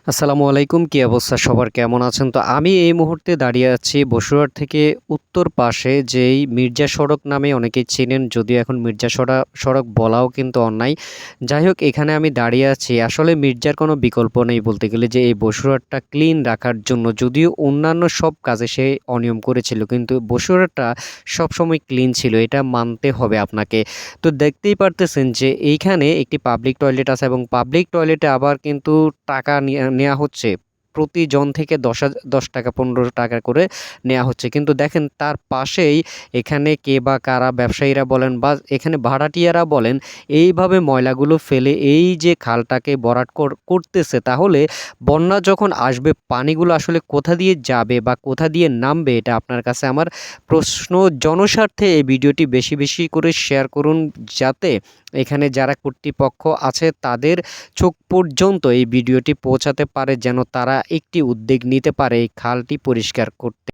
আসসালামু আলাইকুম। কি অবস্থা সবার, কেমন আছেন? তো আমি এই মুহূর্তে দাঁড়িয়ে আছি বসুরহাট থেকে উত্তর পাশে, যেই মির্জা সড়ক নামে অনেকেই চেনেন, যদিও এখন মির্জা সড়ক বলাও কিন্তু অন্যায়। যাই হোক, এখানে আমি দাঁড়িয়ে আছি। আসলে মির্জার কোনো বিকল্প নেই বলতে গেলে, যে এই বসুরহাটটা ক্লিন রাখার জন্য। যদিও অন্যান্য সব কাজে সে অনিয়ম করেছিল, কিন্তু বসুরহাটটা সবসময় ক্লিন ছিল, এটা মানতে হবে আপনাকে। তো দেখতেই পারতেছেন যে এইখানে একটি পাবলিক টয়লেট আছে, এবং পাবলিক টয়লেটে আবার কিন্তু টাকা নেওয়া হচ্ছে। প্রতিজন থেকে ১০ টাকা ১৫ টাকা করে নেওয়া হচ্ছে। কিন্তু দেখেন, তার পাশেই এখানে কে বা কারা, ব্যবসায়ীরা বলেন বা এখানে ভাড়াটিয়ারা বলেন, এইভাবে ময়লাগুলো ফেলে এই যে খালটাকে ভরাট করতেছে, তাহলে বন্যা যখন আসবে পানিগুলো আসলে কোথা দিয়ে যাবে বা কোথা দিয়ে নামবে, এটা আপনার কাছে আমার প্রশ্ন। জনস্বার্থে এই ভিডিওটি বেশি বেশি করে শেয়ার করুন, যাতে এখানে যারা কর্তৃপক্ষ আছে তাদের চোখ পর্যন্ত এই ভিডিওটি পৌঁছাতে পারে, যেন তারা একটি উদ্যোগ নিতে পারে এই খালটি পরিষ্কার করতে।